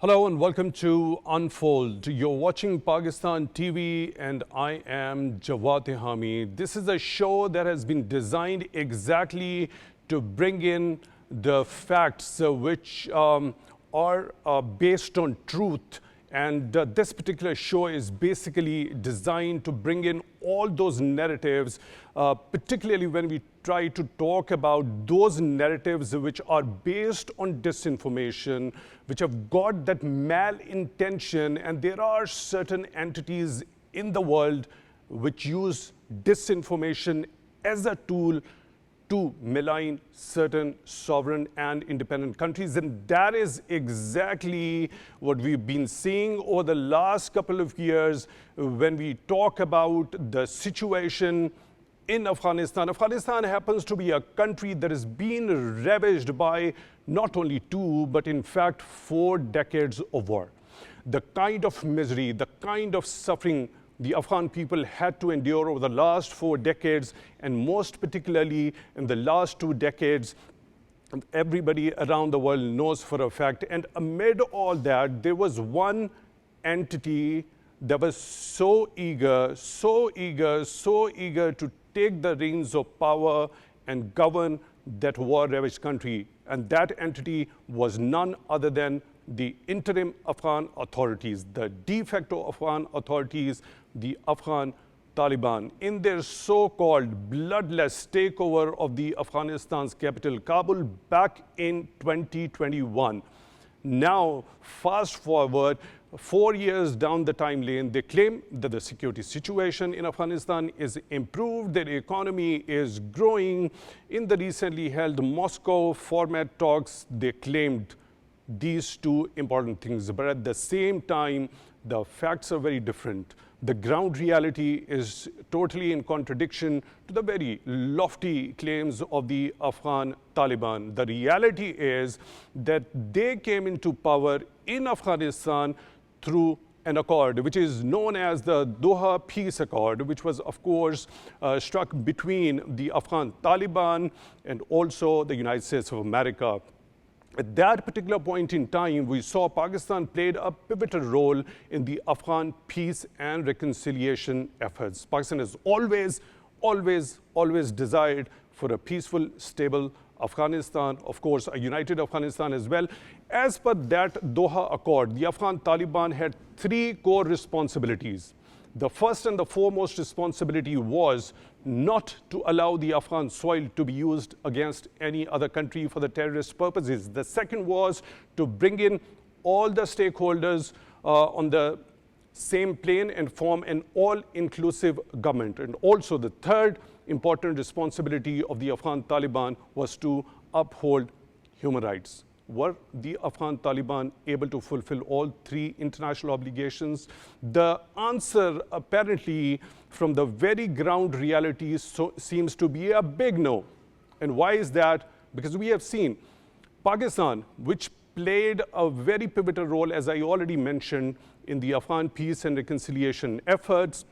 Hello and welcome to Unfold. You're watching Pakistan TV and I am Jawad Tehami. This is a show that has been designed exactly to bring in the facts which are based on truth. And this particular show is basically designed to bring in all those narratives, particularly when we try to talk about those narratives which are based on disinformation, which have got that malintention. And there are certain entities in the world which use disinformation as a tool to malign certain sovereign and independent countries. And that is exactly what we've been seeing over the last couple of years when we talk about the situation in Afghanistan. Afghanistan happens to be a country that has been ravaged by not only 2, but in fact 4 decades of war. The kind of misery, the kind of suffering the Afghan people had to endure over the last 4 decades, and most particularly in the last 2 decades, everybody around the world knows for a fact. And amid all that, there was one entity that was so eager to take the reins of power and govern that war-ravaged country. And that entity was none other than the interim Afghan authorities, the de facto Afghan authorities, the Afghan Taliban, in their so-called bloodless takeover of the Afghanistan's capital, Kabul, back in 2021. Now, fast forward 4 years down the time lane, they claim that the security situation in Afghanistan is improved, their economy is growing. In the recently held Moscow format talks, they claimed these 2 important things. But at the same time, the facts are very different. The ground reality is totally in contradiction to the very lofty claims of the Afghan Taliban. The reality is that they came into power in Afghanistan through an accord, which is known as the Doha Peace Accord, which was, of course, struck between the Afghan Taliban and also the United States of America. At that particular point in time, we saw Pakistan played a pivotal role in the Afghan peace and reconciliation efforts. Pakistan has always desired for a peaceful, stable Afghanistan, of course, a united Afghanistan as well. As per that Doha Accord, the Afghan Taliban had 3 core responsibilities. The first and the foremost responsibility was not to allow the Afghan soil to be used against any other country for the terrorist purposes. The second was to bring in all the stakeholders on the same plane and form an all-inclusive government. And also the third important responsibility of the Afghan Taliban was to uphold human rights. Were the Afghan Taliban able to fulfill all 3 international obligations? The answer, apparently, from the very ground reality seems to be a big no. And why is that? Because we have seen Pakistan, which played a very pivotal role, as I already mentioned, in the Afghan peace and reconciliation efforts,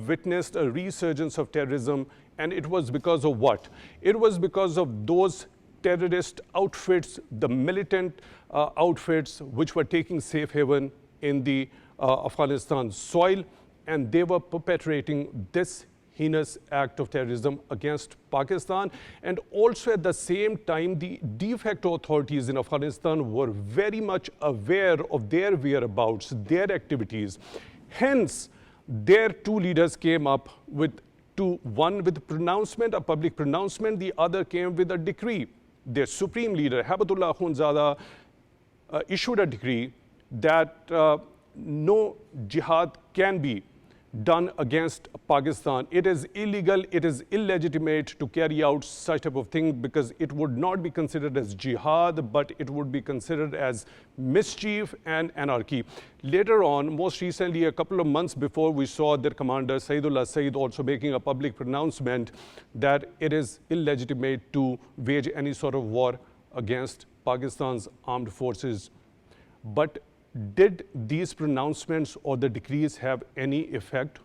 witnessed a resurgence of terrorism. And it was because of what? It was because of those terrorist outfits, the militant outfits which were taking safe haven in the Afghanistan soil, and they were perpetrating this heinous act of terrorism against Pakistan. And also at the same time, the de facto authorities in Afghanistan were very much aware of their whereabouts, their activities. Hence, their 2 leaders came up with one with a pronouncement, a public pronouncement, the other came with a decree. Their supreme leader, Habatullah Akhundzada, issued a decree that no jihad can be done against Pakistan. It is illegal, it is illegitimate to carry out such type of thing because it would not be considered as jihad, but it would be considered as mischief and anarchy. Later on, most recently, a couple of months before, we saw their commander, Saidullah Said, also making a public pronouncement that it is illegitimate to wage any sort of war against Pakistan's armed forces. But did these pronouncements or the decrees have any effect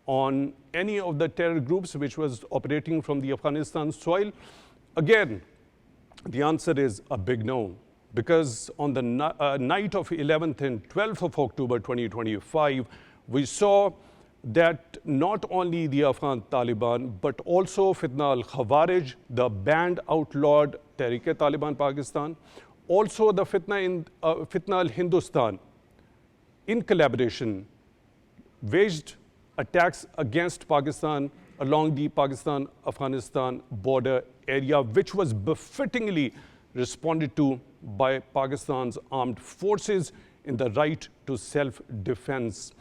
on any of the terror groups which was operating from the Afghanistan soil? Again, the answer is a big no. because on the night of 11th and 12th of October 2025, we saw that not only the Afghan Taliban, but also Fitna al-Khawarij, the banned outlawed Tehrik-e-Taliban Pakistan, also the Fitna al-Hindustan, in collaboration, waged attacks against Pakistan along the Pakistan-Afghanistan border area, which was befittingly responded to by Pakistan's armed forces in the right to self-defense.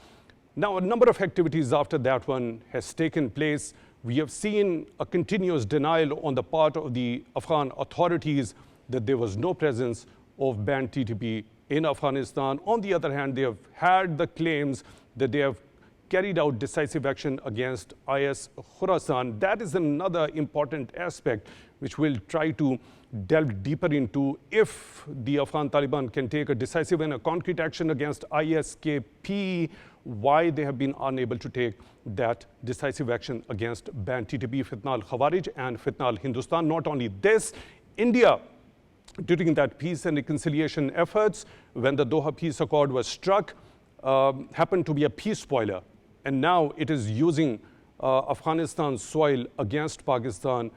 Now, a number of activities after that one has taken place. We have seen a continuous denial on the part of the Afghan authorities that there was no presence of banned TTP in Afghanistan. On the other hand, they have had the claims that they have carried out decisive action against IS Khorasan. That is another important aspect which we'll try to delve deeper into. If the Afghan Taliban can take a decisive and a concrete action against ISKP, why they have been unable to take that decisive action against banned TTP, Fitna al-Khawarij and Fitna al-Hindustan. Not only this, India, during that peace and reconciliation efforts, when the Doha Peace Accord was struck, happened to be a peace spoiler. And now it is using Afghanistan's soil against Pakistan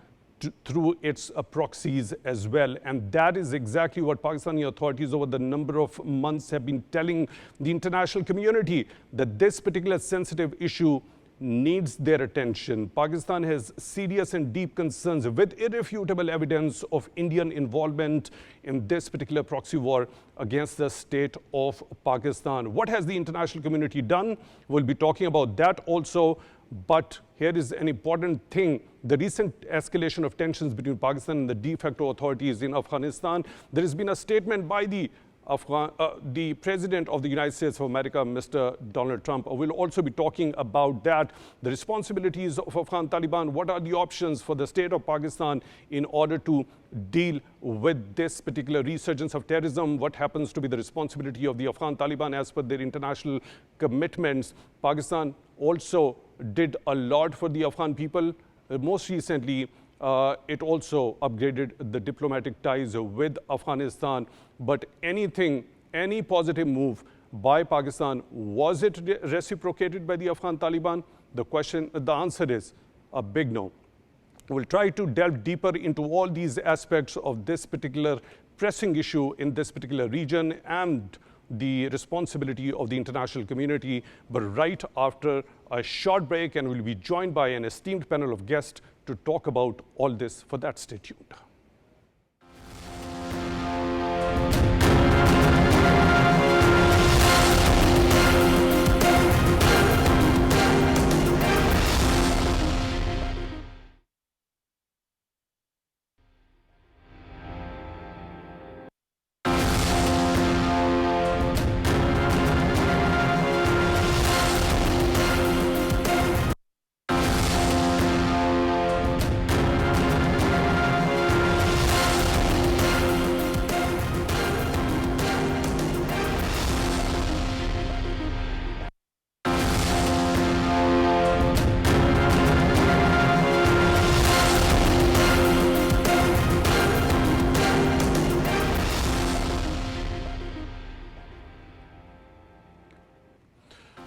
through its proxies as well. And that is exactly what Pakistani authorities over the number of months have been telling the international community, that this particular sensitive issue needs their attention. Pakistan has serious and deep concerns with irrefutable evidence of Indian involvement in this particular proxy war against the state of Pakistan. What has the international community done? We'll be talking about that also. But here is an important thing. The recent escalation of tensions between Pakistan and the de facto authorities in Afghanistan, there has been a statement by the President of the United States of America, Mr. Donald Trump. We'll also be talking about that, the responsibilities of Afghan Taliban, what are the options for the state of Pakistan in order to deal with this particular resurgence of terrorism, what happens to be the responsibility of the Afghan Taliban as per their international commitments. Pakistan also did a lot for the Afghan people. Most recently, it also upgraded the diplomatic ties with Afghanistan. But any positive move by Pakistan, was it reciprocated by the Afghan Taliban? The answer is a big no. We'll try to delve deeper into all these aspects of this particular pressing issue in this particular region and the responsibility of the international community, but right after a short break, and we'll be joined by an esteemed panel of guests to talk about all this. For that, stay tuned.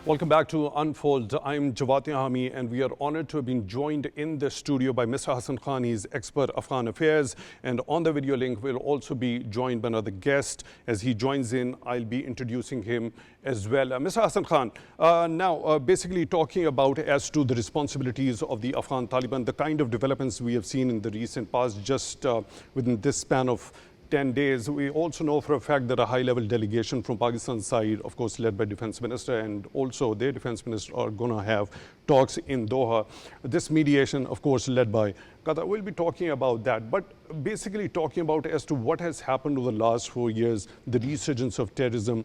Welcome back to Unfold. I'm Jawad Hami, and we are honored to have been joined in the studio by Mr. Hassan Khan. He's expert Afghan affairs. And on the video link, we'll also be joined by another guest. As he joins in, I'll be introducing him as well. Mr. Hassan Khan, now basically talking about as to the responsibilities of the Afghan Taliban, the kind of developments we have seen in the recent past, just within this span of 10 days. We also know for a fact that a high-level delegation from Pakistan's side, of course, led by Defense Minister, and also their Defense Minister, are going to have talks in Doha. This mediation, of course, led by Qatar. We'll be talking about that, but basically talking about as to what has happened over the last 4 years, the resurgence of terrorism.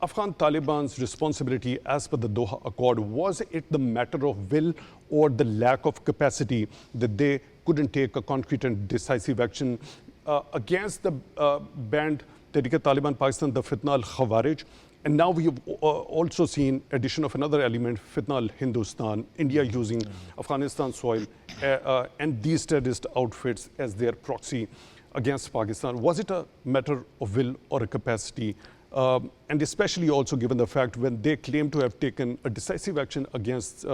Afghan Taliban's responsibility as per the Doha Accord, was it the matter of will or the lack of capacity that they couldn't take a concrete and decisive action against the banned Tehrik-e-Taliban Pakistan, the Fitna al-Khawarij? And now we have also seen addition of another element, Fitna al-Hindustan, India using Afghanistan soil and these terrorist outfits as their proxy. against Pakistan? Was it a matter of will or a capacity? And especially also given the fact when they claim to have taken a decisive action against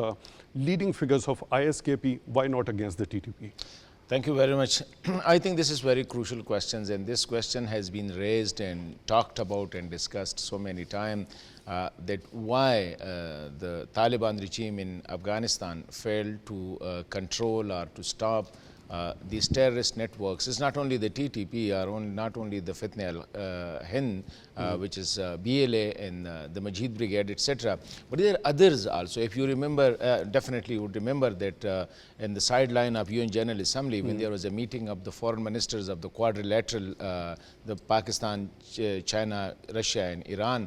leading figures of ISKP, why not against the TTP? Thank you very much. I think this is very crucial questions, and this question has been raised and talked about and discussed so many times that why the Taliban regime in Afghanistan failed to control or to stop these terrorist networks. It's not only the TTP or not only the Fitna al-Hind, which is BLA and the Majid Brigade, etc. But there are others also. If you remember, definitely you would remember that in the sideline of UN General Assembly, when there was a meeting of the foreign ministers of the quadrilateral, the Pakistan, China, Russia, and Iran.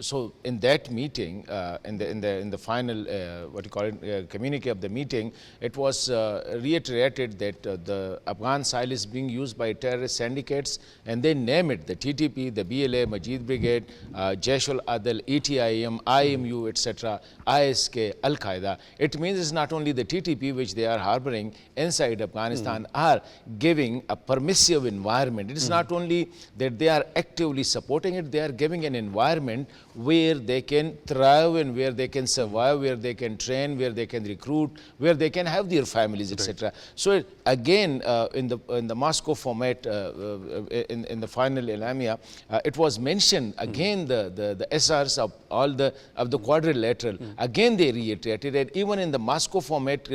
So in that meeting, in the final what you call it communique of the meeting, it was reiterated that the Afghan soil is being used by terrorist syndicates, and they name it: the TTP, the BLA, Majid Brigade, Jaish al-Adl, ETIM, IMU, etc., ISK, Al Qaeda. It means it's not only the TTP which they are harboring inside Afghanistan are giving a permissive environment. It is not only that they are actively supporting it; they are giving an environment where they can thrive and where they can survive, where they can train, where they can recruit, where they can have their families, etc. So again, in the Moscow format, in the final Elamia, it was mentioned again the SRs of all the quadrilateral. Again, they reiterated it. Even in the Moscow format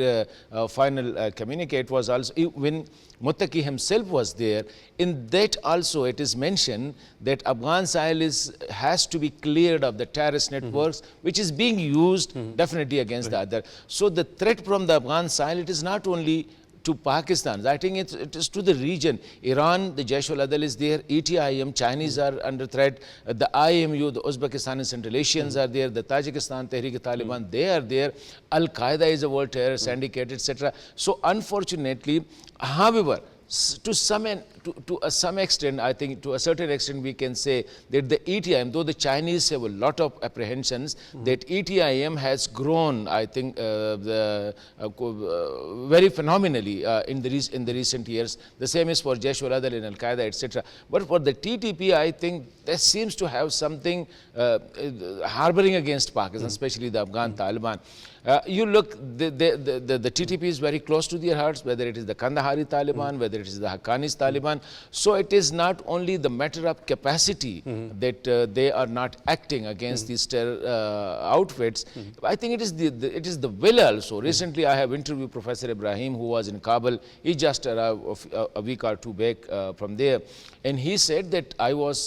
final communique, it was also when Muttaqi himself was there. In that also it is mentioned that Afghan soil has to be cleared of the terrorist networks, which is being used definitely against the other. So the threat from the Afghan soil, it is not only to Pakistan. I think it is to the region. Iran, the Jaish al-Adl is there. ETIM, Chinese are under threat. The IMU, the Uzbekistan and Central Asians are there. The Tajikistan, Tehrik-e-Taliban, they are there. Al Qaeda is a world terror syndicate, etc. So unfortunately, however, to some extent, I think to a certain extent, we can say that the ETIM, though the Chinese have a lot of apprehensions, that ETIM has grown, I think, very phenomenally in the recent years. The same is for Jaish al-Adl and Al Qaeda, etc. But for the TTP, I think that seems to have something harboring against Pakistan, especially the Afghan Taliban. You look, the TTP is very close to their hearts, whether it is the Kandahari Taliban, whether it is the Haqqani's Taliban. So it is not only the matter of capacity that they are not acting against these terror outfits. I think it is the will also. Recently, I have interviewed Professor Ibrahim, who was in Kabul. He just arrived a week or two back from there. And he said that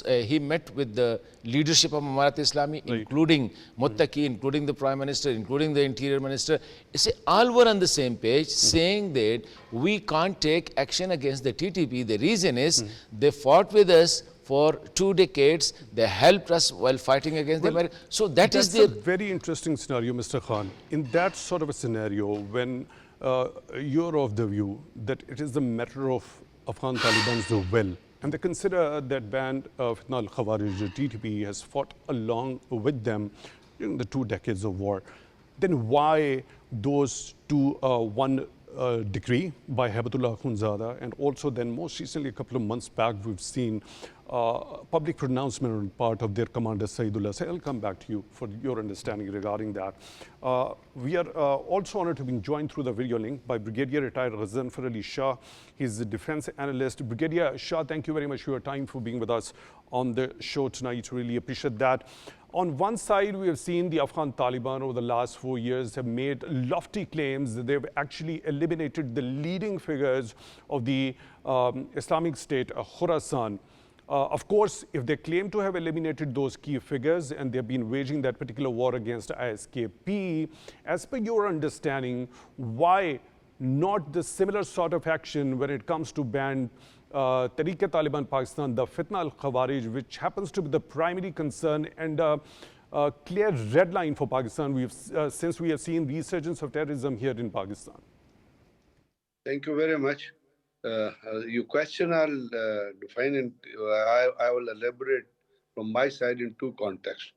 he met with the leadership of Amarat Islami, including Muttaqi, including the Prime Minister, including the Interior Minister. You see, all were on the same page, saying that we can't take action against the TTP. The reason is they fought with us for 2 decades. They helped us while fighting against the Americans. So that's a very interesting scenario, Mr. Khan. In that sort of a scenario, when you're of the view that it is the matter of Afghan Taliban's will, and they consider that band of Fitna al-Khawarij, the TTP, has fought along with them during the 2 decades of war, then why those two, one decree by Habatullah Akhundzada, and also then most recently, a couple of months back, we've seen public pronouncement on part of their commander, Saidullah. So I'll come back to you for your understanding regarding that. We are also honored to be joined through the video link by Brigadier retired Ghazanfar Ali Shah. He's a defense analyst. Brigadier Shah, thank you very much for your time, for being with us on the show tonight. Really appreciate that. On one side, we have seen the Afghan Taliban over the last 4 years have made lofty claims that they've actually eliminated the leading figures of the Islamic State, Khorasan. Of course, if they claim to have eliminated those key figures and they've been waging that particular war against ISKP, as per your understanding, why not the similar sort of action when it comes to ban Tehrik-e-Taliban Pakistan, the Fitna al-Khawarij, which happens to be the primary concern and a clear red line for Pakistan since we have seen resurgence of terrorism here in Pakistan? Thank you very much. Your question I'll define and I will elaborate from my side in 2 contexts.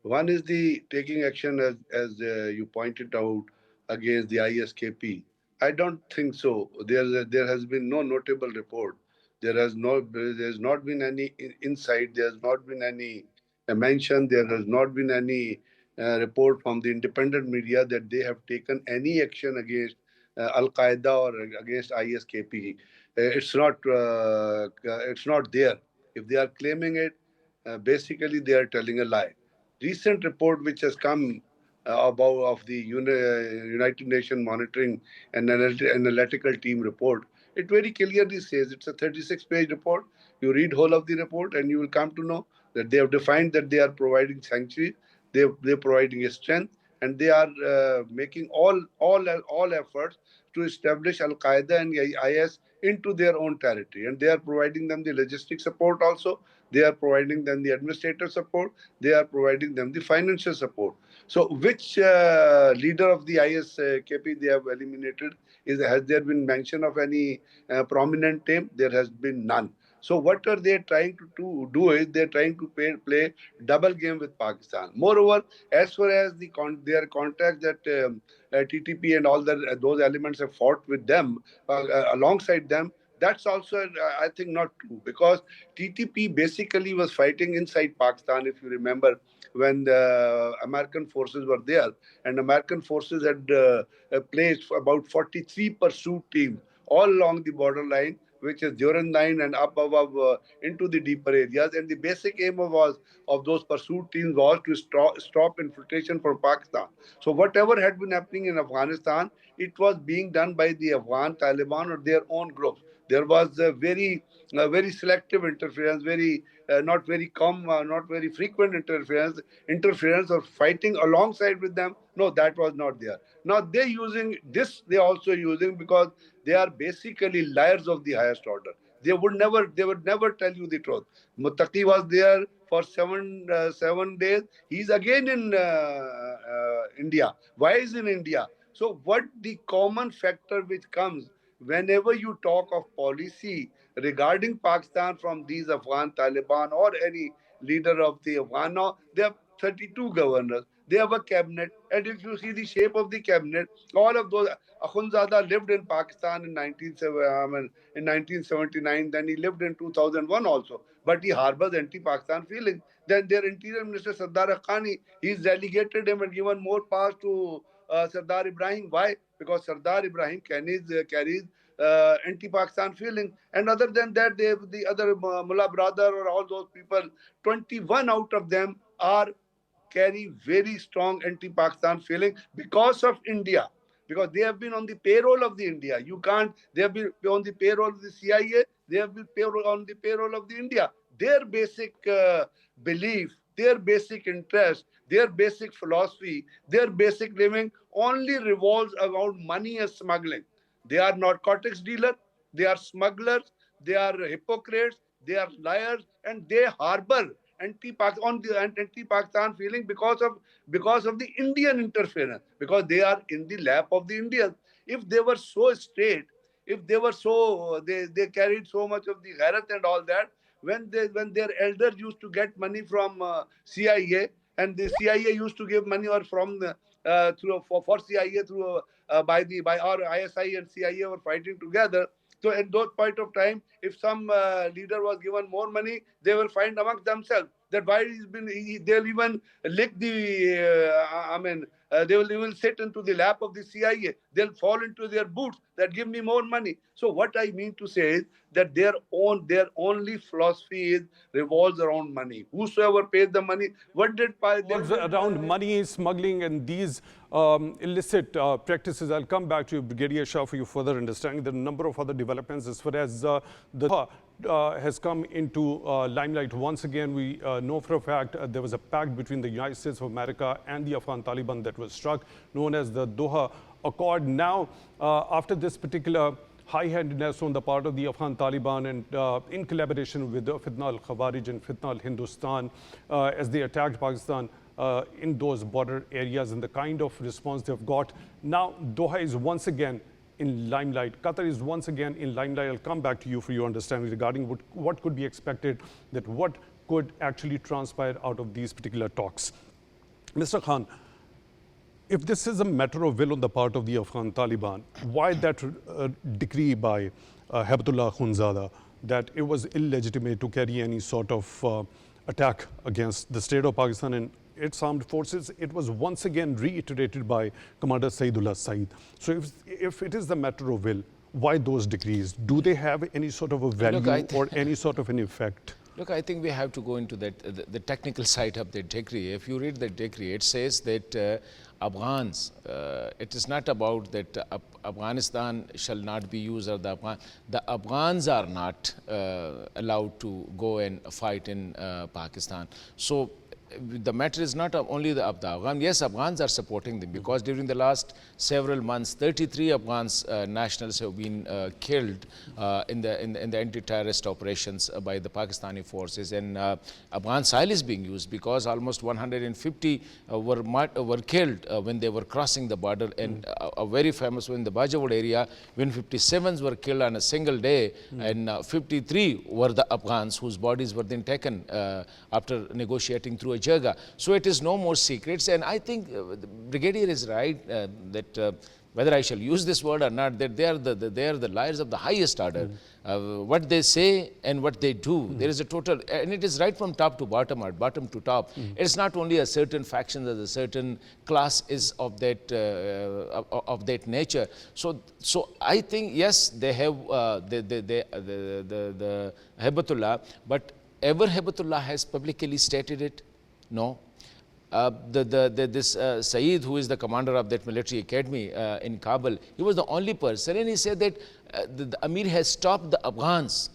One is the taking action as you pointed out against the ISKP. I don't think so. There has been no notable report There's not been any insight. There's not been any mention. There has not been any report from the independent media that they have taken any action against Al Qaeda or against ISKP. It's not there. If they are claiming it, basically they are telling a lie. Recent report which has come about of the United Nations Monitoring and Analytical Team report, it very clearly says it's a 36-page report. You read whole of the report and you will come to know that they have defined that they are providing sanctuary, they're providing a strength, and they are making all efforts to establish Al Qaeda and IS into their own territory, and they are providing them the logistic support also. They are providing them the administrative support. They are providing them the financial support. So, which leader of the ISKP they have eliminated? Has there been mention of any prominent name? There has been none. So what are they trying to do is they're trying to play double game with Pakistan. Moreover, as far as their contacts that TTP and all those elements have fought with them, alongside them, that's also, I think, not true, because TTP basically was fighting inside Pakistan, if you remember, when the American forces were there, and American forces had placed about 43 pursuit teams all along the borderline, which is Duran Line and up above into the deeper areas. And the basic aim of those pursuit teams was to stop infiltration from Pakistan. So whatever had been happening in Afghanistan, it was being done by the Afghan Taliban or their own groups. There was a very selective interference, not very frequent interference or fighting alongside with them. No, that was not there. Now they using this. They also using because they are basically liars of the highest order. They would never tell you the truth. Muttaqi was there for 7 days. He's again in India. Why is in India? So what the common factor which comes whenever you talk of policy regarding Pakistan from these Afghan Taliban or any leader of the Afghan, now they have 32 governors. They have a cabinet, and if you see the shape of the cabinet, all of those. Akhundzada lived in Pakistan in 1979. Then he lived in 2001 also, but he harbors anti-Pakistan feelings. Then their Interior Minister Sardar Haqqani, he's delegated him and given more powers to Sardar Ibrahim. Why? Because Sardar Ibrahim carries anti-Pakistan feeling. And other than that, the other Mullah brother or all those people, 21 out of them carry very strong anti-Pakistan feeling because of India. Because they have been on the payroll of the India. They have been on the payroll of the CIA. They have been on the payroll of the India. Their basic belief, their basic interest, their basic philosophy, their basic living only revolves around money and smuggling. They are narcotics dealers, they are smugglers, they are hypocrites, they are liars, and they harbor anti-Pakistan feeling because of the Indian interference, because they are in the lap of the Indians. If they were so straight, if they were so they carried so much of the gharat and all that, when their elders used to get money from CIA, and the CIA used to give money or from for CIA through by our ISI and CIA were fighting together. So at that point of time, if some leader was given more money, they will find amongst themselves that why they'll even lick they will sit into the lap of the CIA. They'll fall into their boots that give me more money. So what I mean to say is that their only philosophy revolves around money. Whosoever pays the money, what did around money, smuggling, and these illicit practices. I'll come back to you, Brigadier Shah, for you further understanding. There are a number of other developments as far as the Doha has come into limelight. Once again, we know for a fact there was a pact between the United States of America and the Afghan Taliban that was struck, known as the Doha Accord. Now, after this particular high-handedness on the part of the Afghan Taliban and in collaboration with Fitna al-Khawarij and Fitna al-Hindustan as they attacked Pakistan in those border areas and the kind of response they've got. Now, Doha is once again in limelight. Qatar is once again in limelight. I'll come back to you for your understanding regarding what could be expected, that what could actually transpire out of these particular talks. Mr. Khan, if this is a matter of will on the part of the Afghan Taliban, why that decree by Habatullah Akhundzada that it was illegitimate to carry any sort of attack against the state of Pakistan and its armed forces. It was once again reiterated by Commander Saidullah Saeed. So if it is the matter of will, why those decrees? Do they have any sort of a value or any sort of an effect? Look, I think we have to go into that the technical side of the decree. If you read the decree, it says that Afghans, it is not about that Afghanistan shall not be used, or the Afghans are not allowed to go and fight in Pakistan. So the matter is not only the Afghan. Yes, Afghans are supporting them, because during the last several months, 33 Afghans nationals have been killed in the anti-terrorist operations by the Pakistani forces, and Afghan soil is being used because almost 150 were killed when they were crossing the border, and a very famous one in the Bajawad area, when 57s were killed on a single day, and 53 were the Afghans whose bodies were then taken after negotiating through a Jaga. So it is no more secrets, and I think the Brigadier is right that whether I shall use this word or not, that they are the liars of the highest order. What they say and what they do, there is a total, and it is right from top to bottom or bottom to top. It's not only a certain faction, that a certain class is of that nature. So I think yes, they have the Hezbollah, but ever Hezbollah has publicly stated it? No. This Saeed, who is the commander of that military academy in Kabul, he was the only person, and he said that the Amir has stopped the Afghans.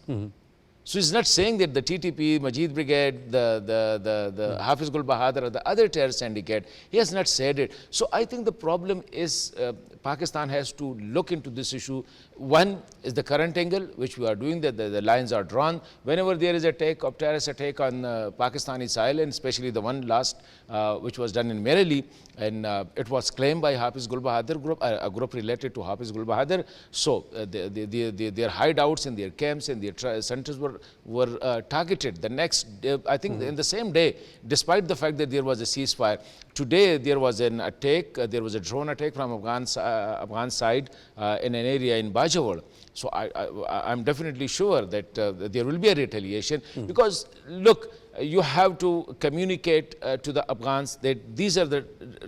So he's not saying that the TTP, Majid Brigade, the Hafiz Gul Bahadur, or the other terrorist syndicate, he has not said it. So I think the problem is Pakistan has to look into this issue. One is the current angle, which we are doing, that the lines are drawn. Whenever there is a terrorist attack on Pakistani soil, and especially the one last, which was done in Merili, and it was claimed by Hafiz Gul Bahadur group, a group related to Hafiz Gul Bahadur. So their hideouts and their camps and their centers were targeted. The next, I think in the same day, despite the fact that there was a ceasefire, today there was an attack, there was a drone attack from Afghan side in an area in Bajawad. So I'm definitely sure that there will be a retaliation, because look, you have to communicate to the Afghans that these are the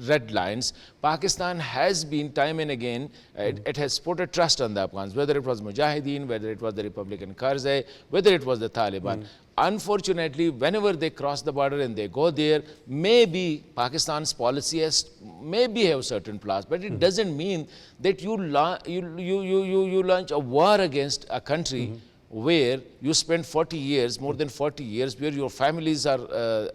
red lines. Pakistan has been time and again, it has put a trust on the Afghans, whether it was Mujahideen, whether it was the Republican Karzai, whether it was the Taliban. Unfortunately, whenever they cross the border and they go there, maybe Pakistan's policy has maybe have certain flaws, but it doesn't mean that you launch a war against a country where you spend 40 years, more than 40 years, where your families are,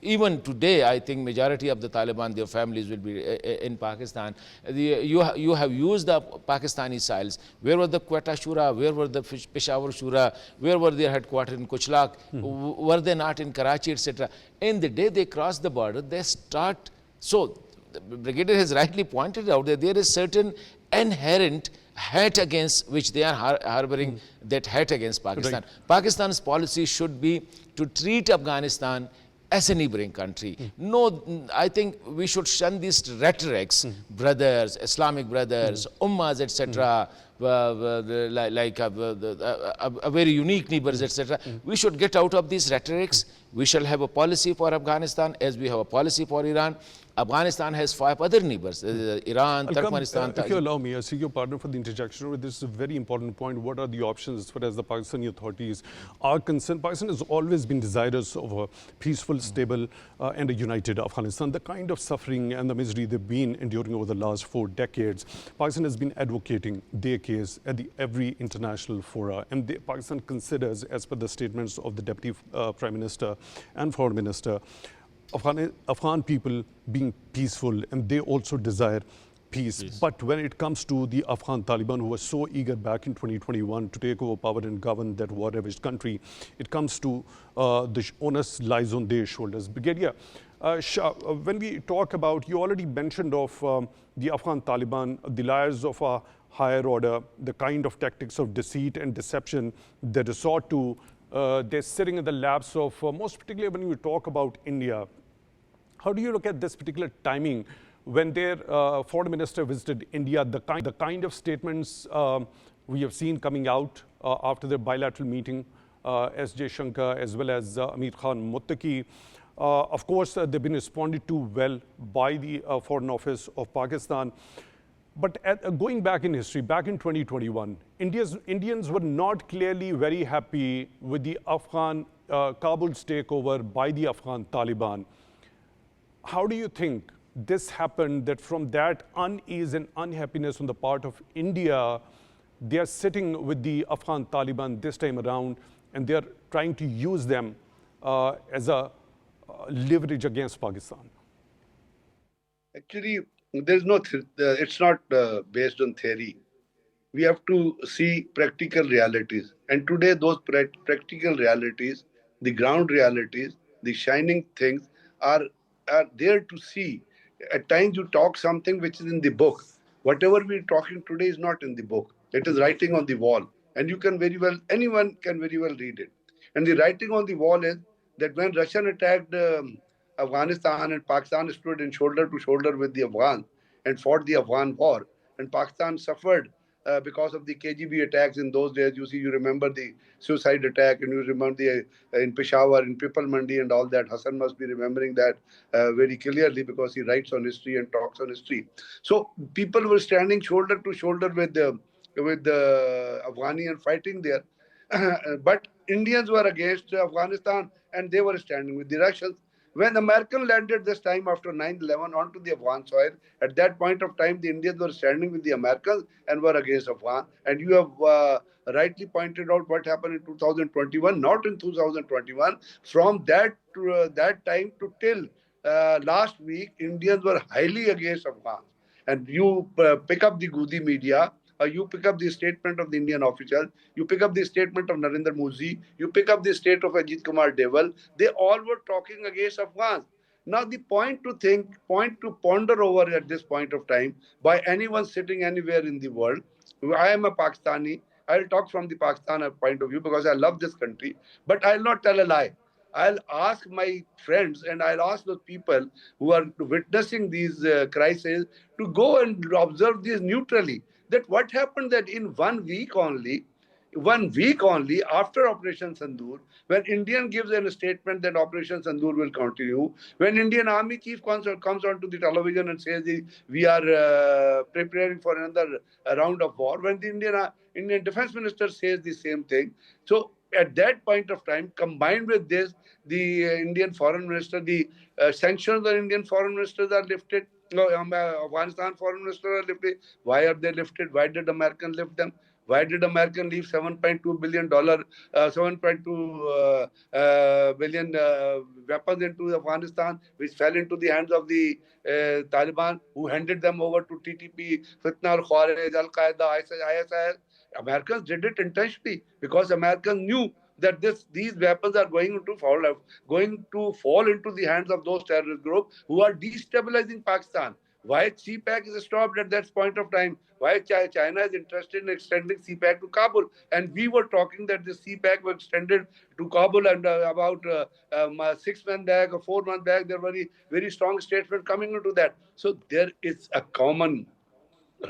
even today, I think majority of the Taliban, their families will be in Pakistan. You have used the Pakistani soils. Where were the Quetta Shura? Where were the Peshawar Shura? Where were their headquarters in Kuchlak? Were they not in Karachi, etc.? And the day they cross the border, they start. So the Brigadier has rightly pointed out that there is certain inherent hate against which they are harboring, that hate against Pakistan. Right. Pakistan's policy should be to treat Afghanistan as a neighboring country. No, I think we should shun these rhetorics, brothers, Islamic brothers, ummas, etc., like a very unique neighbors, etc. We should get out of these rhetorics. We shall have a policy for Afghanistan as we have a policy for Iran. Afghanistan has 5 other neighbors, Iran, Turkmenistan. If you allow me, I seek your pardon for the interjection. This is a very important point. What are the options as far as the Pakistani authorities are concerned? Pakistan has always been desirous of a peaceful, stable, and a united Afghanistan. The kind of suffering and the misery they've been enduring over the last 4 decades, Pakistan has been advocating their case at every international fora. And Pakistan considers, as per the statements of the Deputy Prime Minister and Foreign Minister, Afghan people being peaceful, and they also desire peace. But when it comes to the Afghan Taliban, who were so eager back in 2021 to take over power and govern that war-ravaged country, it comes to the onus lies on their shoulders. Brigadier Shah, when we talk about, you already mentioned of the Afghan Taliban, the liars of a higher order, the kind of tactics of deceit and deception they resort to. They're sitting in the laps of, most particularly when you talk about India. How do you look at this particular timing when their foreign minister visited India, the kind of statements we have seen coming out after the bilateral meeting, S.J. Shankar as well as Amir Khan Muttaqi. Of course, they've been responded to well by the Foreign Office of Pakistan. But going back in history, back in 2021, Indians were not clearly very happy with the Afghan Kabul's takeover by the Afghan Taliban. How do you think this happened, that from that unease and unhappiness on the part of India, they are sitting with the Afghan Taliban this time around, and they are trying to use them as a leverage against Pakistan? Actually, there's no, it's not based on theory. We have to see practical realities. And today, those practical realities, the ground realities, the shining things are there to see. At times, you talk something which is in the book. Whatever we're talking today is not in the book. It is writing on the wall. And you can very well, anyone can very well read it. And the writing on the wall is that when Russian attacked Afghanistan and Pakistan stood in shoulder to shoulder with the Afghans and fought the Afghan war, and Pakistan suffered because of the KGB attacks in those days. You see, you remember the suicide attack, and you remember the in Peshawar, in Pipal Mandi, and all that. Hassan must be remembering that very clearly because he writes on history and talks on history. So people were standing shoulder to shoulder with the Afghani and fighting there. But Indians were against Afghanistan, and they were standing with the Russians. When American landed this time after 9/11 onto the Afghan soil, at that point of time, the Indians were standing with the Americans and were against Afghan. And you have rightly pointed out what happened in 2021, not in 2021. From that time to till last week, Indians were highly against Afghans. And you pick up the Goody media, you pick up the statement of the Indian official, you pick up the statement of Narendra Modi, you pick up the state of Ajit Kumar Deval, they all were talking against Afghans. Now, the point to think, point to ponder over at this point of time by anyone sitting anywhere in the world. I am a Pakistani. I'll talk from the Pakistan point of view because I love this country, but I'll not tell a lie. I'll ask my friends and I'll ask those people who are witnessing these crises to go and observe these neutrally. That what happened that in 1 week only after Operation Sindoor, when Indian gives a statement that Operation Sindoor will continue, when Indian Army Chief comes onto the television and says we are preparing for another round of war, when the Indian Defense Minister says the same thing. So at that point of time, combined with this, the Indian Foreign Minister, the sanctions on Indian Foreign Ministers are lifted. No, Afghanistan Foreign Minister are lifted. Why are they lifted? Why did American lift them? Why did American leave $7.2 billion, 7.2 billion weapons into Afghanistan, which fell into the hands of the Taliban, who handed them over to TTP, Fitna al-Khawarij, Al-Qaeda, ISIS? Americans did it intentionally because Americans knew that these weapons are going to fall into the hands of those terrorist groups who are destabilizing Pakistan. Why CPAC is stopped at that point of time? Why China is interested in extending CPAC to Kabul? And we were talking that the CPAC was extended to Kabul, and about 6 months back or 4 months back, there were very, very strong statements coming into that. So there is a common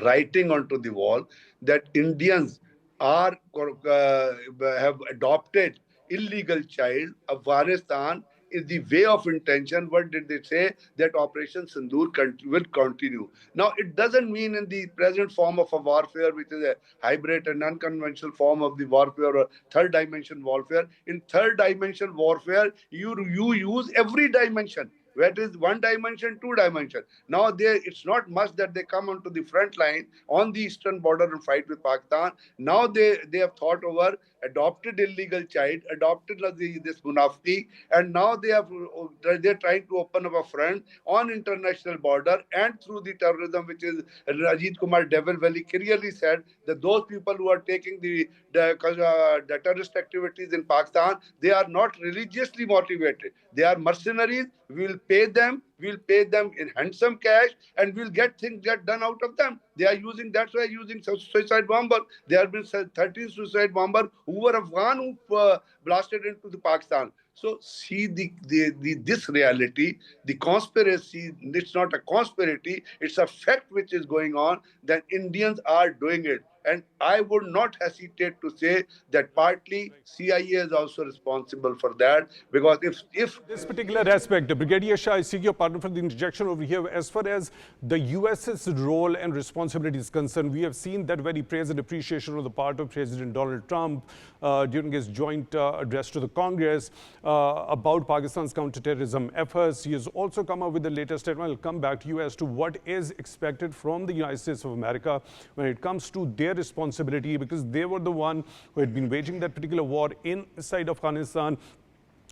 writing onto the wall that Indians are have adopted illegal child. Afghanistan is the way of intention. What did they say? That Operation Sindoor will continue. Now, it doesn't mean in the present form of a warfare, which is a hybrid and unconventional form of the warfare or third dimension warfare. In third dimension warfare, you use every dimension. Where it is one dimension, two dimension. Now it's not much that they come onto the front line on the eastern border and fight with Pakistan. Now they have thought over, adopted illegal child, adopted this Munafi, and now they're trying to open up a front on international border and through the terrorism, which is Ajit Kumar Devil very clearly said that those people who are taking the terrorist activities in Pakistan, they are not religiously motivated. They are mercenaries. We will pay them we'll pay them in handsome cash, and we'll get things get done out of them. They are using, that's why using suicide bomber. There have been 13 suicide bomber who were Afghan who blasted into the Pakistan. So see this reality, the conspiracy. It's not a conspiracy; it's a fact which is going on. That Indians are doing it, and I would not hesitate to say that partly CIA is also responsible for that, because if This particular aspect, Brigadier Shah, I seek your pardon for the interjection over here. As far as the US's role and responsibility is concerned, we have seen that very praise and appreciation on the part of President Donald Trump during his joint address to the Congress about Pakistan's counterterrorism efforts. He has also come up with the latest statement. I'll come back to you as to what is expected from the United States of America when it comes to their responsibility, because they were the one who had been waging that particular war inside Afghanistan.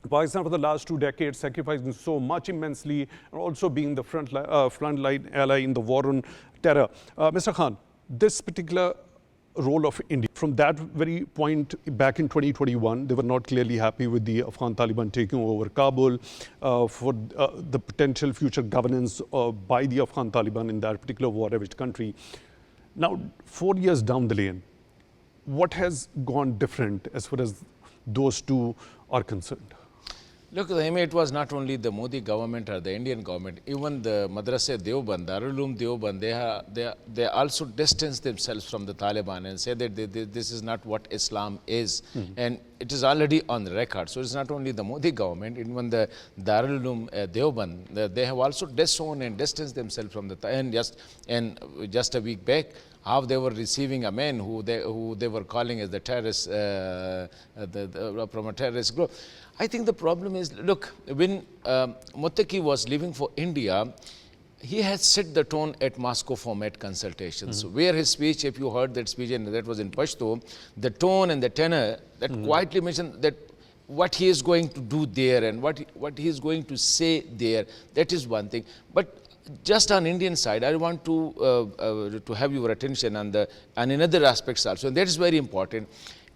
Pakistan for the last 2 decades, sacrificing so much immensely, and also being the frontline ally in the war on terror. Mr. Khan, this particular role of India, from that very point back in 2021, they were not clearly happy with the Afghan Taliban taking over Kabul, for the potential future governance by the Afghan Taliban in that particular war-ravaged country. Now, 4 years down the lane, what has gone different as far as those two are concerned? Look, it was not only the Modi government or the Indian government, even the Madrasa Deoband, Darul Uloom Deoband, they also distanced themselves from the Taliban and say that this is not what Islam is. And it is already on the record. So it's not only the Modi government, even the Darul Uloom Deoband, they have also disowned and distanced themselves from the Taliban. And just a week back, how they were receiving a man who they were calling as the terrorist, from a terrorist group. I think the problem is, look, when Muttaqi was leaving for India, he had set the tone at Moscow format consultations, where his speech, if you heard that speech, and that was in Pashto, the tone and the tenor that quietly mentioned that what he is going to do there and what he is going to say there, that is one thing. But just on Indian side, I want to have your attention on another aspects also, and that is very important.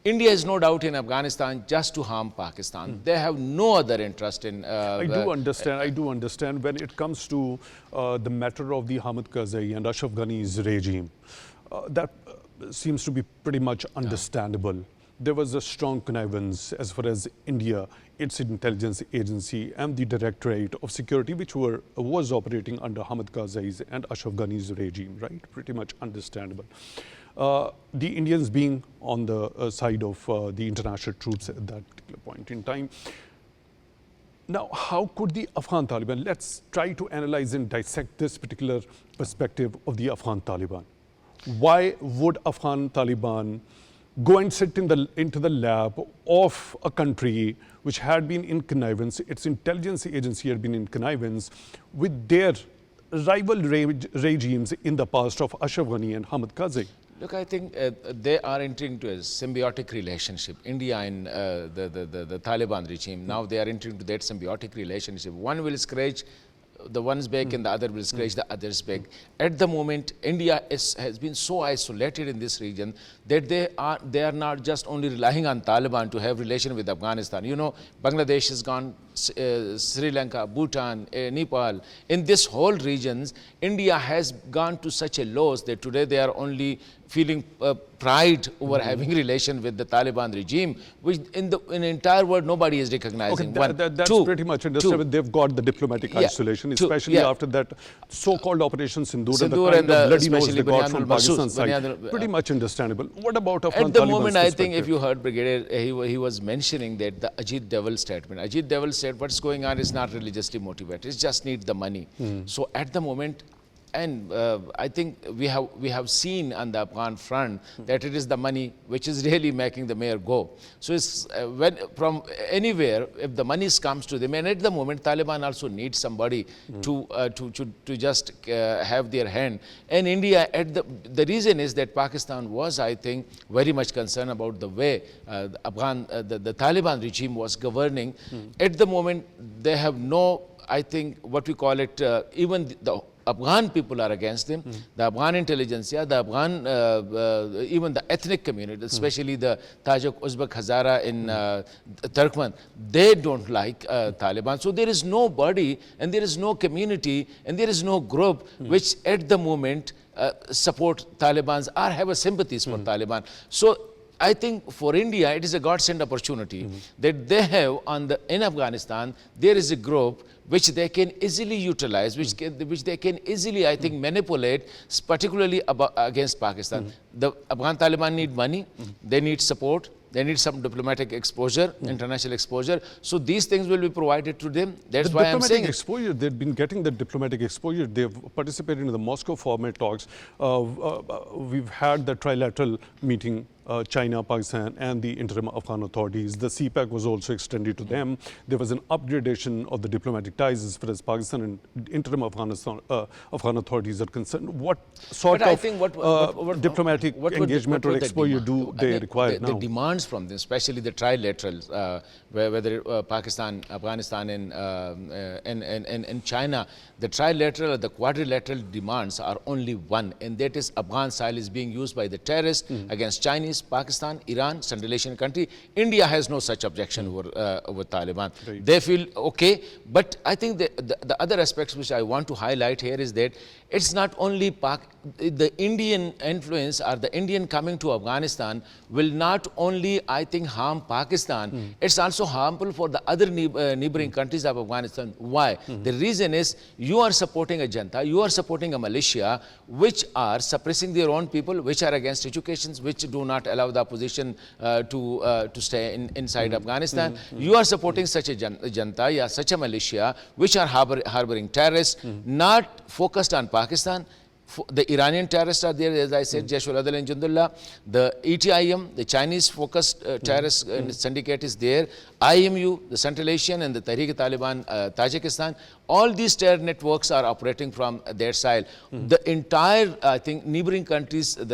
India is no doubt in Afghanistan just to harm Pakistan. They have no other interest in... I do understand when it comes to the matter of the Hamid Karzai and Ashraf Ghani's regime. That seems to be pretty much understandable. There was a strong connivance as far as India, its intelligence agency and the Directorate of Security, which was operating under Hamid Karzai's and Ashraf Ghani's regime, right? Pretty much understandable. The Indians being on the side of the international troops at that particular point in time. Now, how could the Afghan Taliban, let's try to analyze and dissect this particular perspective of the Afghan Taliban. Why would Afghan Taliban go and sit into the lab of a country which had been in connivance, its intelligence agency had been in connivance with their rival regimes in the past of Ashraf Ghani and Hamid Karzai? Look, I think they are entering into a symbiotic relationship. India and the Taliban regime, now they are entering into that symbiotic relationship. One will scratch the one's back and the other will scratch the other's back. At the moment, India has been so isolated in this region that they are not just only relying on Taliban to have relation with Afghanistan. You know, Bangladesh has gone, Sri Lanka, Bhutan, Nepal. In this whole regions, India has gone to such a loss that today they are only feeling pride over having relation with the Taliban regime, which in the entire world nobody is recognizing. Okay, that's pretty much understandable. They've got the diplomatic isolation, especially after that so-called Operation Sindoor and the kind of bloody nose they got from Pakistan's side. Pretty much understandable. What about Afghan At the moment, I think if you heard Brigadier, he was mentioning that the Ajit Doval statement. Ajit Doval said what's going on is not religiously motivated. It just needs the money. So at the moment, and I think we have seen on the Afghan front that it is the money which is really making the mayor go. So it's when from anywhere, if the money comes to them, and at the moment Taliban also needs somebody to just have their hand. And India, the reason is that Pakistan was, I think, very much concerned about the way the Taliban regime was governing. At the moment, they have no, I think, what we call it, even the Afghan people are against them. The Afghan intelligentsia, the Afghan, even the ethnic community, especially the Tajik, Uzbek, Hazara in Turkmen, they don't like Taliban. So there is nobody and there is no community and there is no group which at the moment support Taliban or have a sympathies for Taliban. So I think for India, it is a godsend opportunity that they have in Afghanistan, there is a group which they can easily utilize, which they can easily, I think, manipulate, particularly against Pakistan. The Afghan Taliban need money, they need support, they need some diplomatic exposure, international exposure. So these things will be provided to them. That's why I'm saying exposure. They've been getting the diplomatic exposure. They've participated in the Moscow format talks. We've had the trilateral meeting, China, Pakistan, and the interim Afghan authorities. The CPAC was also extended to them. There was an upgradation of the diplomatic ties as far as Pakistan and interim Afghan authorities are concerned. What sort of diplomatic engagement or exposure do they require now? The demands from them, especially the trilaterals, whether Pakistan, Afghanistan, and China, the trilateral or the quadrilateral demands are only one, and that is Afghan soil is being used by the terrorists against Chinese, Pakistan, Iran, Central Asian country. India has no such objection over Taliban. Right. They feel okay, but I think the other aspects which I want to highlight here is that it's not only the Indian influence or the Indian coming to Afghanistan will not only, I think, harm Pakistan, it's also harmful for the other neighboring countries of Afghanistan. Why? The reason is you are supporting a junta, you are supporting a militia which are suppressing their own people, which are against education, which do not allow the opposition to stay inside Afghanistan. You are supporting such a junta, such a militia, which are harboring terrorists, not focused on Pakistan. The Iranian terrorists are there, as I said, Jaish al-Adl and Jundullah. The ETIM, the Chinese-focused terrorist syndicate is there. IMU, the Central Asian, and the Tehrik-e-Taliban, Tajikistan. All these terror networks are operating from their side. The entire, I think, neighboring countries, even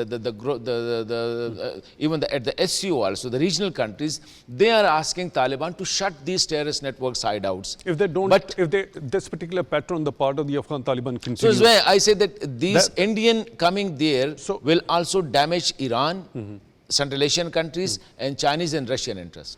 at the SCO also, the regional countries, they are asking Taliban to shut these terrorist networks hideouts. If they don't, this particular pattern on the part of the Afghan Taliban continues. So that's why I say that these Indian coming there will also damage Iran, Central Asian countries, and Chinese and Russian interests.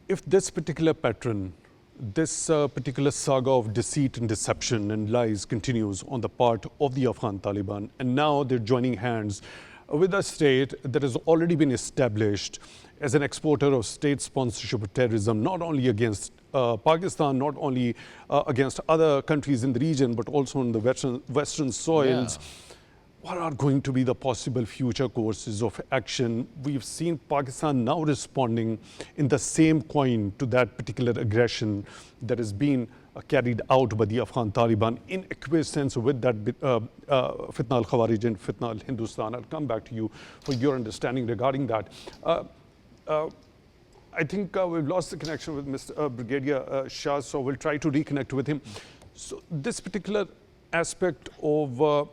If this particular pattern, this particular saga of deceit and deception and lies continues on the part of the Afghan Taliban, and now they're joining hands with a state that has already been established as an exporter of state sponsorship of terrorism, not only against Pakistan, not only against other countries in the region, but also in the Western soils. Yeah. What are going to be the possible future courses of action? We've seen Pakistan now responding in the same coin to that particular aggression that has been carried out by the Afghan Taliban in acquiescence with that Fitna al-Khawarij and Fitna al-Hindustan. I'll come back to you for your understanding regarding that. I think we've lost the connection with Mr. Brigadier Shah, so we'll try to reconnect with him. So this particular aspect of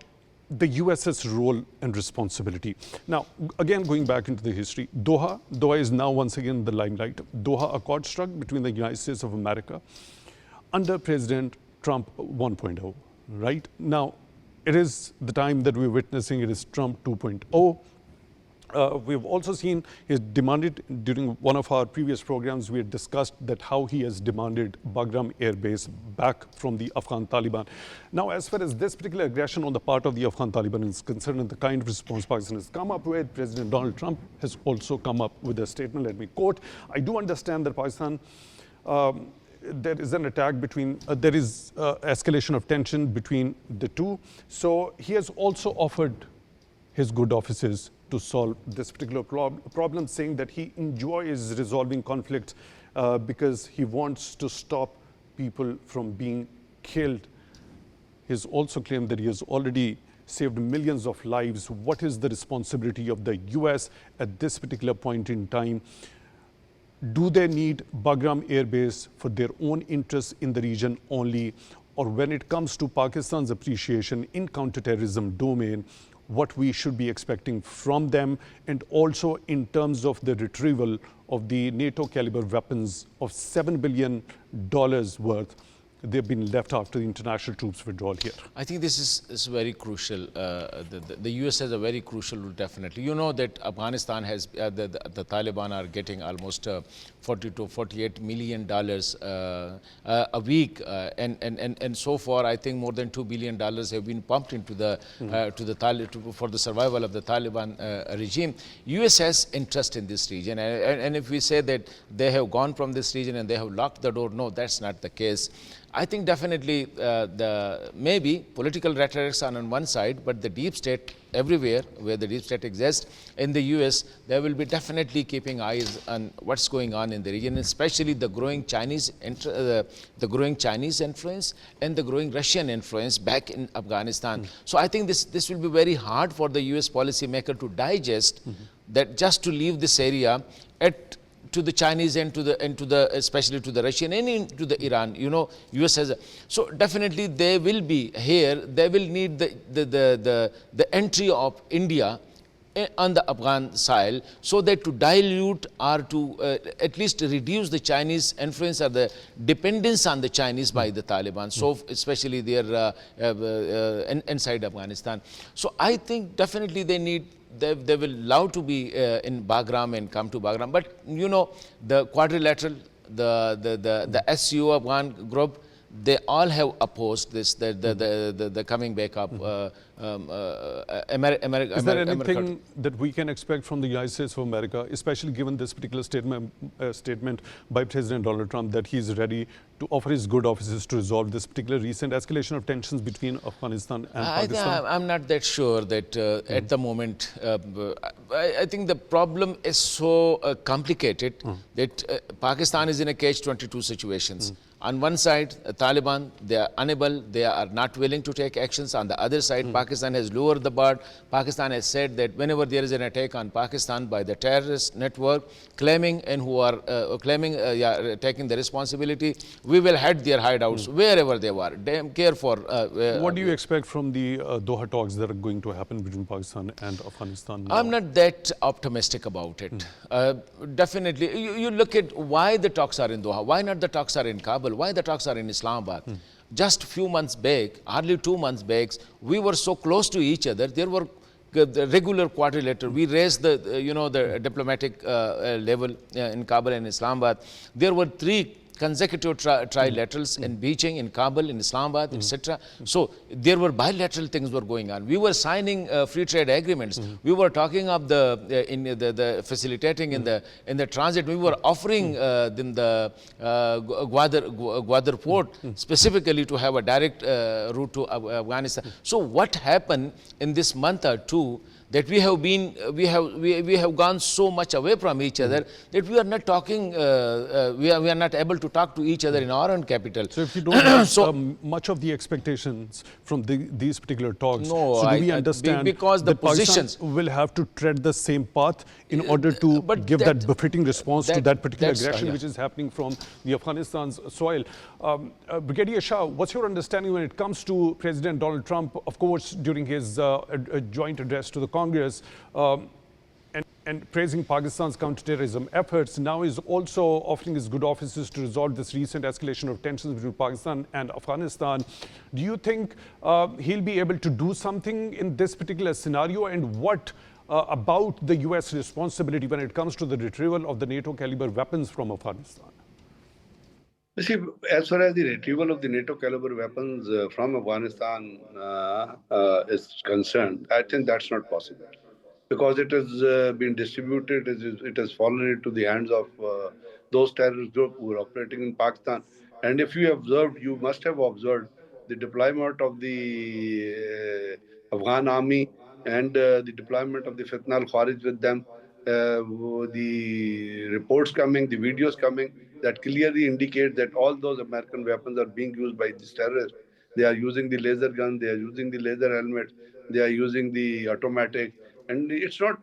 the US's role and responsibility. Now, again, going back into the history, Doha is now once again in the limelight. Doha Accord struck between the United States of America under President Trump 1.0, right? Now, it is the time that we're witnessing, it is Trump 2.0. We've also seen he demanded, during one of our previous programs, we had discussed that how he has demanded Bagram Air Base back from the Afghan Taliban. Now, as far as this particular aggression on the part of the Afghan Taliban is concerned and the kind of response Pakistan has come up with, President Donald Trump has also come up with a statement. Let me quote, I do understand that Pakistan, there is an attack between, there is escalation of tension between the two. So he has also offered his good offices to solve this particular problem, saying that he enjoys resolving conflicts because he wants to stop people from being killed. He has also claimed that he has already saved millions of lives. What is the responsibility of the US at this particular point in time? Do they need Bagram Air Base for their own interests in the region only? Or when it comes to Pakistan's appreciation in counterterrorism domain, what we should be expecting from them, and also in terms of the retrieval of the NATO caliber weapons of $7 billion worth, they've been left after the international troops withdrawal here? I think this is very crucial. The US has a very crucial role, definitely. You know that Afghanistan has, the Taliban are getting almost 40 to 48 million dollars a week, and so far I think more than $2 billion have been pumped into the for the survival of the Taliban regime. US has interest in this region, and if we say that they have gone from this region and they have locked the door, no, that's not the case. I think definitely maybe political rhetorics are on one side, but the deep state everywhere where the deep state exists in the US, they will be definitely keeping eyes on what's going on in the region, especially the growing Chinese influence and the growing Russian influence back in Afghanistan. So I think this will be very hard for the US policymaker to digest, that just to leave this area to the Chinese and to the especially to the Russian and into the Iran. You know, US has so definitely they will be here. They will need the entry of India on the Afghan soil, so that to dilute or to at least reduce the Chinese influence or the dependence on the Chinese by the Taliban, so especially their inside Afghanistan. So I think definitely they will love to be in Bagram and come to Bagram, but you know, the quadrilateral, the SU Afghan group, they all have opposed this, the coming back up. Is there anything that we can expect from the United States of America, especially given this particular statement by President Donald Trump that he's ready to offer his good offices to resolve this particular recent escalation of tensions between Afghanistan and Pakistan? I'm not that sure that at the moment, I think the problem is so complicated that Pakistan is in a catch-22 situations. On one side, Taliban, they are unable, they are not willing to take actions. On the other side, Pakistan has lowered the bar. Pakistan has said that whenever there is an attack on Pakistan by the terrorist network, claiming and who are taking the responsibility, we will head their hideouts wherever they were. Damn care for. What do you expect from the Doha talks that are going to happen between Pakistan and Afghanistan now? I'm not that optimistic about it. Definitely, you look at why the talks are in Doha, why not the talks are in Kabul, why the talks are in Islamabad. Just a few months back, hardly 2 months back, we were so close to each other. There were the regular quadrilateral. We raised the the diplomatic level in Kabul and Islamabad. There were 3 consecutive trilaterals in Beijing, in Kabul, in Islamabad, etc. So there were bilateral things were going on. We were signing free trade agreements. We were talking of the facilitating in the transit. We were offering the Gwadar port specifically to have a direct route to Afghanistan. So what happened in this month or two, that we have gone so much away from each other that we are not talking, we are not able to talk to each other in our own capital. So if you don't have much of the expectations from these particular talks, no, so do we understand because the positions will have to tread the same path in order to give that befitting response to that particular aggression which is happening from the Afghanistan's soil. Brigadier Shah, what's your understanding when it comes to President Donald Trump, of course, during his joint address to the Congress, and praising Pakistan's counterterrorism efforts, now is also offering his good offices to resolve this recent escalation of tensions between Pakistan and Afghanistan. Do you think he'll be able to do something in this particular scenario? And what about the US responsibility when it comes to the retrieval of the NATO caliber weapons from Afghanistan? You see, as far as the retrieval of the NATO caliber weapons from Afghanistan is concerned, I think that's not possible, because it has been distributed, it has fallen into the hands of those terrorist groups who are operating in Pakistan. And if you observed, you must have observed the deployment of the Afghan army and the deployment of the Fitna al-Kharij with them. The reports coming, the videos coming, that clearly indicate that all those American weapons are being used by these terrorists. They are using the laser gun, they are using the laser helmets, they are using the automatic. And it's not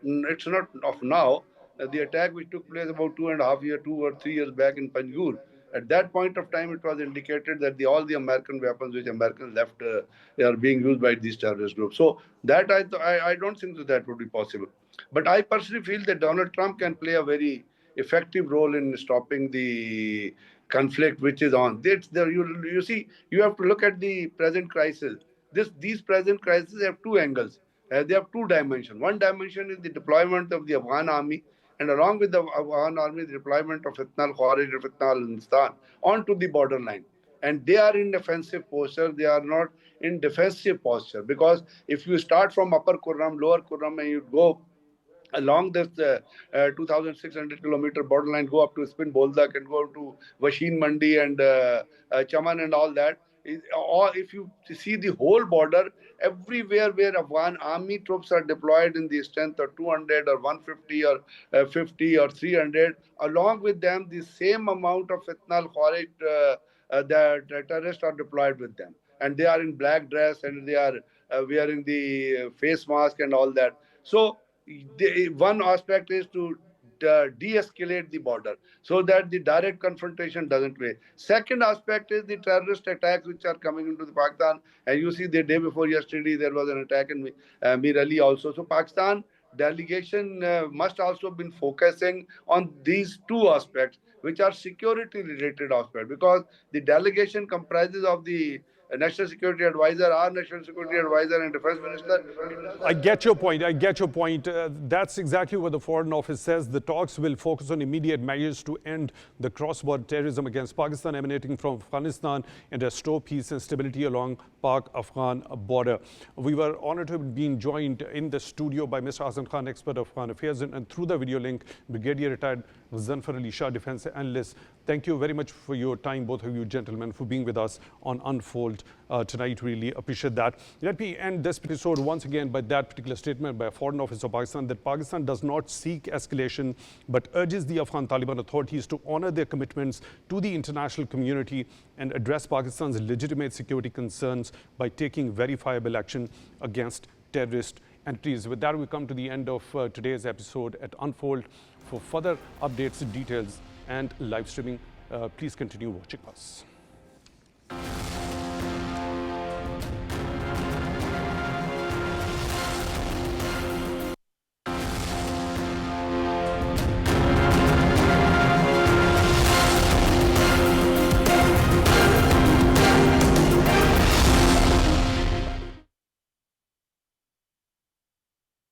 of now. The attack which took place about 2 or 3 years back in Panjgur, at that point of time, it was indicated that all the American weapons which Americans left are being used by these terrorist groups. So that I don't think that would be possible. But I personally feel that Donald Trump can play a very effective role in stopping the conflict which is on. You see, you have to look at the present crisis. These present crises have two angles. They have two dimensions. One dimension is the deployment of the Afghan army, and along with the Afghan army, the deployment of Fitna al-Khawarij or Fitna al-Instan onto the borderline. And they are in defensive posture. They are not in defensive posture, because if you start from Upper Kurram, Lower Kurram, and you go along this 2,600-kilometer borderline, go up to Spin Boldak and go to Washin Mandi and Chaman and all that. Or if you see the whole border, everywhere where Afghan army troops are deployed in the strength of 200 or 150 or 50 or 300, along with them, the same amount of Fitna al-Khawarij, the terrorists are deployed with them. And they are in black dress and they are wearing the face mask and all that. So one aspect is to de-escalate the border so that the direct confrontation doesn't play. Second aspect is the terrorist attacks which are coming into the Pakistan. And you see, the day before yesterday, there was an attack in Mir Ali also. So Pakistan delegation must also been focusing on these two aspects, which are security related aspects, because the delegation comprises of the National Security Advisor, our National Security Advisor and Defense Minister. I get your point. I get your point. That's exactly what the Foreign Office says. The talks will focus on immediate measures to end the cross-border terrorism against Pakistan emanating from Afghanistan and restore peace and stability along Pak-Afghan border. We were honored to have been joined in the studio by Mr. Hassan Khan, expert of Afghan affairs, and through the video link, Brigadier retired Ghazanfar Ali Shah, defense analyst. Thank you very much for your time, both of you gentlemen, for being with us on Unfold tonight. Really appreciate that. Let me end this episode once again by that particular statement by a Foreign Office of Pakistan, that Pakistan does not seek escalation but urges the Afghan Taliban authorities to honor their commitments to the international community and address Pakistan's legitimate security concerns by taking verifiable action against terrorist entities. With that, we come to the end of today's episode at Unfold. For further updates, details, and live streaming, please continue watching us.